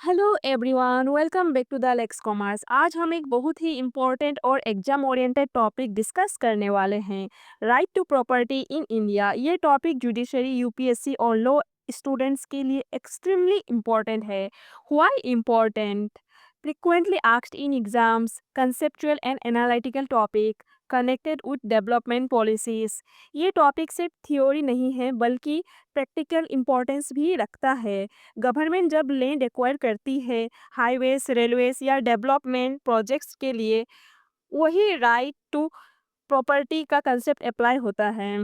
Hello everyone, welcome back to the Lex Commerce. आज हम एक बहुत ही इम्पोर्टेंट और एग्जाम ओरिएंटेड टॉपिक डिस्कस करने वाले हैं, right to property in India. ये टॉपिक जुडिशरी, यूपीएससी और लॉ स्टूडेंट्स के लिए एक्सट्रीमली इम्पोर्टेंट है। Why important? Frequently asked in exams, conceptual and analytical topic connected with development policies. ये टॉपिक सिर्फ थ्योरी नहीं है बल्कि प्रैक्टिकल इम्पोर्टेंस भी रखता है। गवर्नमेंट जब लैंड एक्वायर करती है हाईवेज, रेलवेज या डेवलपमेंट प्रोजेक्ट्स के लिए, वही राइट टू प्रॉपर्टी का कंसेप्ट अप्लाई होता है।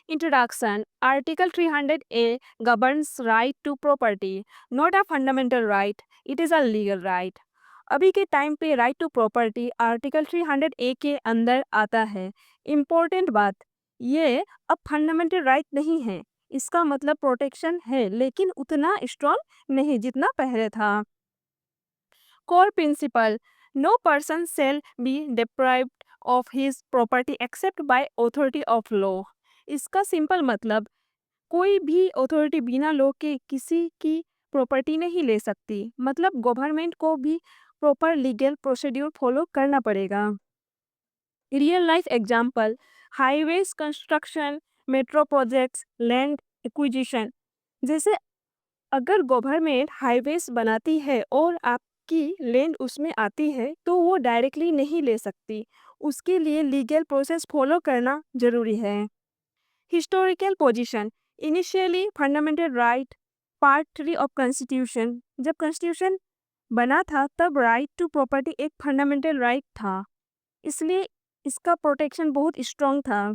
Introduction. Article 300 A governs right to property, not a fundamental right, it is a legal right. अभी के टाइम पे right to property article 300 A के अंदर आता है। इम्पोर्टेंट बात, ये अब फंडामेंटल राइट नहीं है। इसका मतलब प्रोटेक्शन है लेकिन उतना स्ट्रॉन्ग नहीं जितना पहले था। Core principle, no person shall be deprived of his property except by authority of law. इसका सिंपल मतलब, कोई भी अथॉरिटी बिना लॉ के किसी की प्रॉपर्टी नहीं ले सकती। मतलब गवर्नमेंट को भी प्रॉपर लीगल प्रोसीड्यूर फॉलो करना पड़ेगा। Real life example, highways construction, metro projects, land acquisition. जैसे अगर गवर्नमेंट हाईवेज बनाती है और आपकी लैंड उसमें आती है तो वो डायरेक्टली नहीं ले सकती। उसके लिए लीगल प्रोसेस फॉलो करना जरूरी है। Historical position, initially fundamental right, part 3 of constitution. जब कॉन्स्टिट्यूशन बना था तब राइट टू प्रॉपर्टी एक फंडामेंटल राइट था, इसलिए इसका प्रोटेक्शन बहुत स्ट्रॉन्ग था।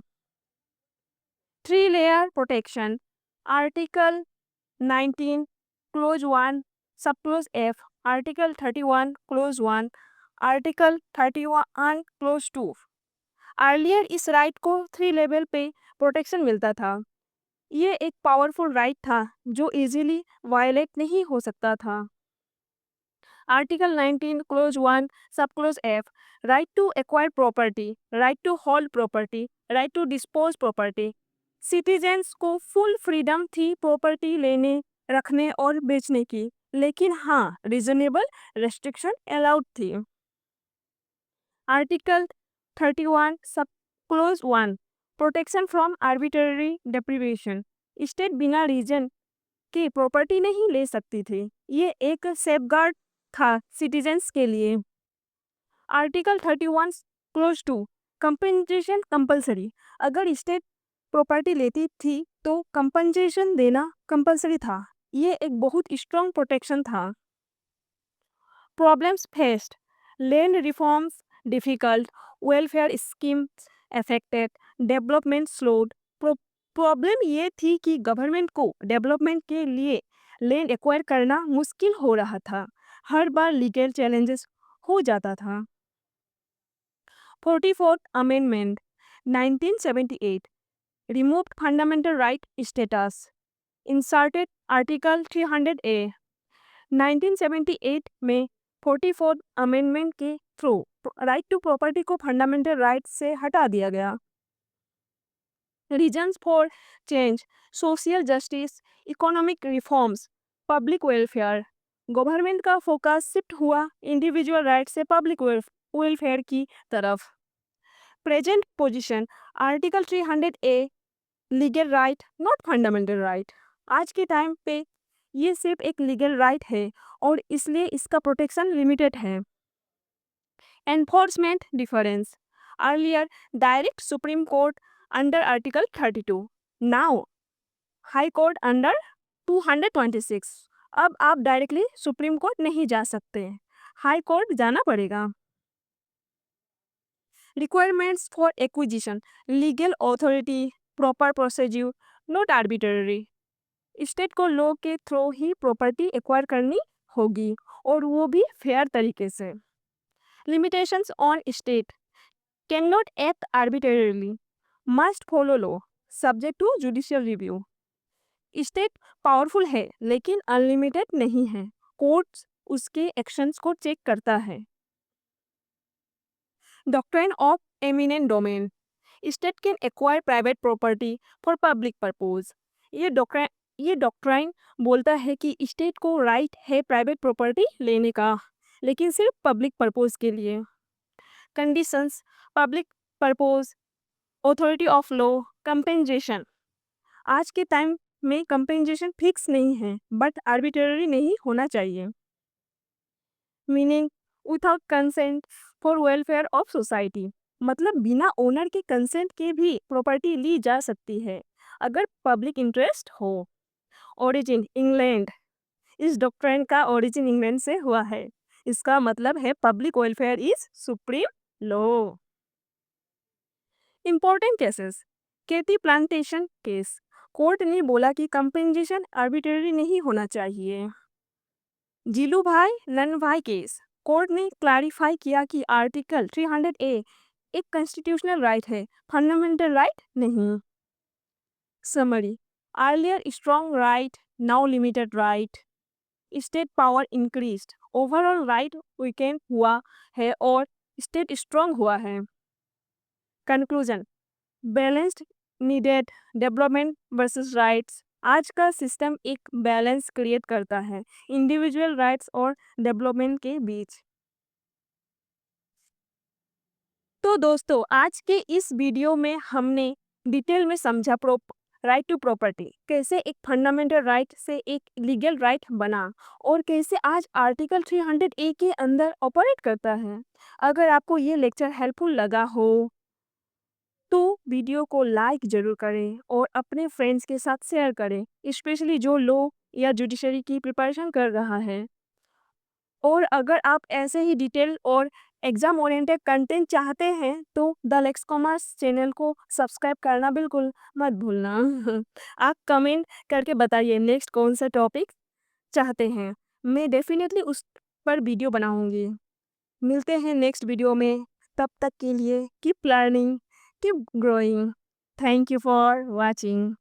3 layer protection, article 19 clause 1 sub clause F, article 31 close 1, article 31 close 2। Earlier इस राइट को 3 लेवल पे प्रोटेक्शन मिलता था। ये एक पावरफुल राइट था जो इजीली वायलेट नहीं हो सकता था। Article 19 clause 1 sub clause F, right to acquire property, right to hold property, right to dispose property. Citizens को फुल फ्रीडम थी प्रॉपर्टी लेने, रखने और बेचने की, लेकिन हाँ, रीजनेबल रेस्ट्रिक्शन अलाउड थी। Article 31 sub clause 1, protection from arbitrary deprivation. State बिना रीजन की प्रॉपर्टी नहीं ले सकती थी। ये एक सेफगार्ड था सिटीजन्स के लिए। Article 31 close 2, compensation compulsory. अगर स्टेट प्रॉपर्टी लेती थी तो कंपनसेशन देना कंपलसरी था। ये एक बहुत स्ट्रॉन्ग प्रोटेक्शन था। Problems faced, land reforms difficult, welfare schemes affected, development slowed. Problem ये थी कि गवर्नमेंट को डेवलपमेंट के लिए लैंड एक्वायर करना मुश्किल हो रहा था। हर बार लीगल चैलेंजेस हो जाता था। 44th amendment 1978 removed fundamental right status, inserted article 300A। 1978 में 44th अमेंडमेंट के थ्रू राइट टू प्रॉपर्टी को फंडामेंटल राइट से हटा दिया गया। Reasons for change, social justice, economic reforms, public welfare. Government का फोकस शिफ्ट हुआ इंडिविजुअल राइट से पब्लिक वेलफेयर की तरफ। Present position, article 300A legal right not fundamental right. आज के टाइम पे ये सिर्फ एक लीगल राइट है और इसलिए इसका प्रोटेक्शन लिमिटेड है। Enforcement difference, earlier direct supreme court under article 32, now high court under 226। अब आप डायरेक्टली सुप्रीम कोर्ट नहीं जा सकते, हाई कोर्ट जाना पड़ेगा। Requirements for acquisition, legal authority, proper procedure, not arbitrary. State को लॉ के थ्रू ही प्रॉपर्टी एक्वायर करनी होगी और वो भी फेयर तरीके से। Limitations on state, can not act arbitrarily, must follow law, subject to judicial review. State powerful है लेकिन अनलिमिटेड नहीं है, कोर्ट्स उसके एक्शंस को चेक करता है। Doctrine of eminent domain, state can acquire private property for public purpose. ये ये डॉक्ट्राइन बोलता है कि स्टेट को राइट है प्राइवेट प्रॉपर्टी लेने का, लेकिन सिर्फ पब्लिक पर्पस के लिए। Conditions, public purpose, authority of law, compensation. आज के टाइम में कंपेंसेशन फिक्स नहीं है बट आर्बिट्रेरी नहीं होना चाहिए। Meaning, without consent for welfare of society, मतलब बिना ओनर के कंसेंट के भी प्रॉपर्टी ली जा सकती है अगर पब्लिक इंटरेस्ट हो। ओरिजिन इंग्लैंड, इस डॉक्ट्राइन का ओरिजिन इंग्लैंड से हुआ है। इसका मतलब है public welfare is supreme law. Important cases, KT plantation case, court ने बोला कि कंपेंसेशन आर्बिट्रेरी नहीं होना चाहिए। जीलू भाई नन भाई केस, कोर्ट ने क्लैरिफाई किया कि आर्टिकल 300 ए एक कॉन्स्टिट्यूशनल राइट है, फंडामेंटल राइट नहीं। Summary, earlier strong right, now limited right, state power increased, overall right weekend हुआ है और स्टेट स्ट्रॉन्ग हुआ है। Conclusion, balanced needed development versus rights. आज का सिस्टम एक बैलेंस क्रिएट करता है इंडिविजुअल राइट्स और डेवलपमेंट के बीच। तो दोस्तों, आज के इस वीडियो में हमने डिटेल में समझा राइट टू प्रॉपर्टी कैसे एक फंडामेंटल राइट से एक लीगल राइट बना और कैसे आज आर्टिकल 300 ए के अंदर ऑपरेट करता है। अगर आपको ये लेक्चर हेल्पफुल लगा हो तो वीडियो को लाइक जरूर करें और अपने फ्रेंड्स के साथ शेयर करें, स्पेशली जो लॉ या जुडिशरी की प्रिपरेशन कर रहा है। और अगर आप ऐसे ही डिटेल और एग्जाम ओरिएंटेड कंटेंट चाहते हैं तो द लेक्स कॉमर्स चैनल को सब्सक्राइब करना बिल्कुल मत भूलना। आप कमेंट करके बताइए नेक्स्ट कौन सा टॉपिक चाहते हैं, मैं डेफिनेटली उस पर वीडियो बनाऊंगी। मिलते हैं नेक्स्ट वीडियो में, तब तक के लिए keep learning, keep growing. Thank you for watching.